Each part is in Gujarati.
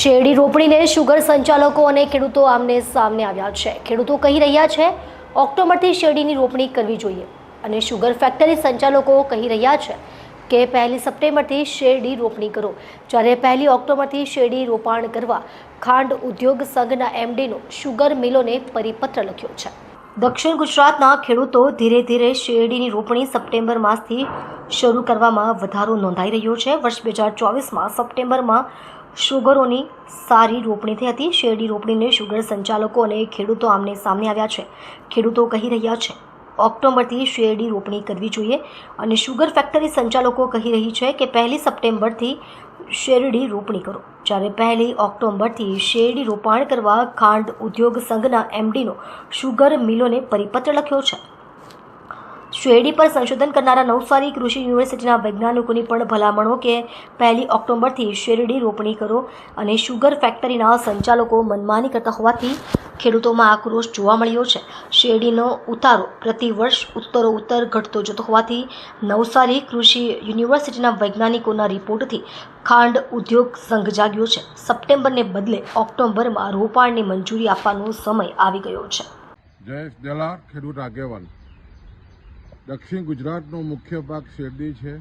શેરડી રોપણીને શુગર સંચાલકો અને ખેડૂતો આમને સામને આવ્યા છે। ખેડૂતો કહી રહ્યા છે ઓક્ટોબરથી શેરડીની રોપણી કરવી જોઈએ અને શુગર ફેક્ટરી સંચાલકો કહી રહ્યા છે કે 1 સપ્ટેમ્બરથી શેરડી રોપણી કરો, જ્યારે 1 ઓક્ટોબરથી શેરડી રોપાણ કરવા ખાંડ ઉદ્યોગ સંઘના એમડીનો શુગર મિલોને પરિપત્ર લખ્યો છે। દક્ષિણ ગુજરાતના ખેડૂતો ધીરે ધીરે શેરડીની રોપણી સપ્ટેમ્બર માસથી શરૂ કરવામાં વધારો નોંધાઈ રહ્યો છે। વર્ષ 2024માં સપ્ટેમ્બરમાં શુગરોની સારી રોપણી થઈ હતી। શેરડી રોપણીને શુગર સંચાલકો અને ખેડૂતો આમને સામને આવ્યા છે। ખેડૂતો કહી રહ્યા છે ઓક્ટોબરથી શેરડી રોપણી કરવી જોઈએ અને શુગર ફેક્ટરી સંચાલકો કહી રહી છે કે 1 સપ્ટેમ્બરથી શેરડી રોપણી કરો, જ્યારે 1 ઓક્ટોબરથી શેરડી રોપાણ કરવા ખાંડ ઉદ્યોગ સંઘના એમડીનો શુગર મિલોને પરિપત્ર લખ્યો છે। શેરડી પર સંશોધન કરનારા નવસારી કૃષિ યુનિવર્સિટીના વૈજ્ઞાનિકોની પણ ભલામણો કે 1 ઓક્ટોબરથી શેરડી રોપણી કરો અને શુગર ફેક્ટરીના સંચાલકો મનમાની કરતા હોવાથી ખેડૂતોમાં આક્રોશ જોવા મળ્યો છે। શેરડીનો ઉતારો પ્રતિવર્ષ ઉત્તરોત્તર ઘટતો જતો હોવાથી નવસારી કૃષિ યુનિવર્સિટીના વૈજ્ઞાનિકોના રિપોર્ટથી ખાંડ ઉદ્યોગ સંઘ જાગ્યો છે। સપ્ટેમ્બરને બદલે ઓક્ટોબરમાં રોપાણની મંજૂરી આપવાનો સમય આવી ગયો છે। જયેશ દલાલ, ખેડૂત આગેવાન। દક્ષિણ ગુજરાતનો મુખ્ય પાક શેરડી છે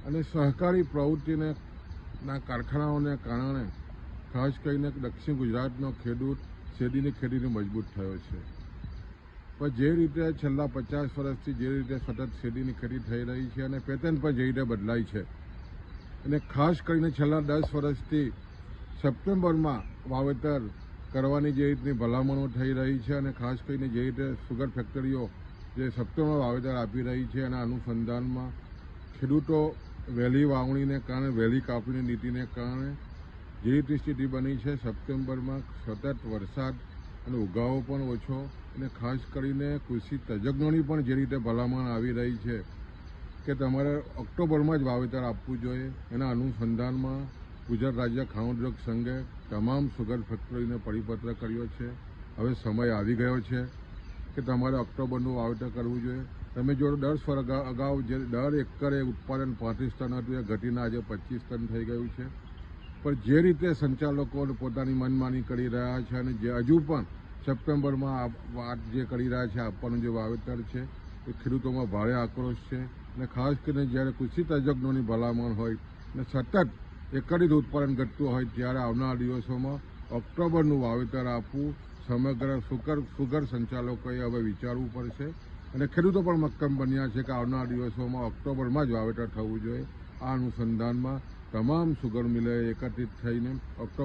અને સહકારી પ્રવૃત્તિના કારખાનાઓને કારણે ખાસ કરીને દક્ષિણ ગુજરાતનો ખેડૂત શેરડીની ખેતીને મજબૂત થયો છે। પણ જે રીતે છેલ્લા 50 વર્ષથી જે રીતે સતત શેરડીની ખેતી થઈ રહી છે અને પેટર્ન પણ જે રીતે બદલાઈ છે અને ખાસ કરીને છેલ્લા 10 વર્ષથી સપ્ટેમ્બરમાં વાવેતર કરવાની જે રીતની ભલામણો થઈ રહી છે અને ખાસ કરીને જે રીતે શુગર ફેક્ટરીઓ જે સપ્ટેમ્બર વાવેતર આપી રહી છે એના અનુસંધાનમાં ખેડૂતો વહેલી વાવણીને કારણે વહેલી કાપણીની નીતિને કારણે જે રીતની સ્થિતિ બની છે સપ્ટેમ્બરમાં સતત વરસાદ અને ઉગાવો પણ ઓછો અને ખાસ કરીને કૃષિ તજજ્ઞોની પણ જે રીતે ભલામણ આવી રહી છે કે તમારે ઓક્ટોબરમાં જ વાવેતર આપવું જોઈએ, એના અનુસંધાનમાં ગુજરાત રાજ્ય ખાંડ ઉદ્યોગ સંઘે તમામ શુગર ફેક્ટરીને પરિપત્ર કર્યો છે। હવે સમય આવી ગયો છે કે તમારે ઓક્ટોબરનું વાવેતર કરવું જોઈએ। તમે જો 10 વર્ષ અગાઉ જે દર એકરે ઉત્પાદન 35 ટન હતું એ ઘટીને આજે 25 ટન થઈ ગયું છે। પણ જે રીતે સંચાલકો પોતાની મનમાની કરી રહ્યા છે અને જે હજુ પણ સપ્ટેમ્બરમાં વાત જે કરી રહ્યા છે આપવાનું જે વાવેતર છે એ ખેડૂતોમાં ભારે આક્રોશ છે અને ખાસ કરીને જ્યારે કૃષિ તજજ્ઞોની ભલામણ હોય અને સતત એકરિત ઉત્પાદન ઘટતું હોય ત્યારે આવનારા દિવસોમાં ઓક્ટોબરનું વાવેતર આપવું સમગ્ર શુગર સંચાલકોએ હવે વિચારવું પડશે અને ખેડૂતો પણ મક્કમ બન્યા છે કે આવનારા દિવસોમાં ઓક્ટોબરમાં જ વાવેતર થવું જોઈએ। આ અનુસંધાનમાં તમામ શુગર મિલે એકત્રિત થઈને ઓક્ટોબર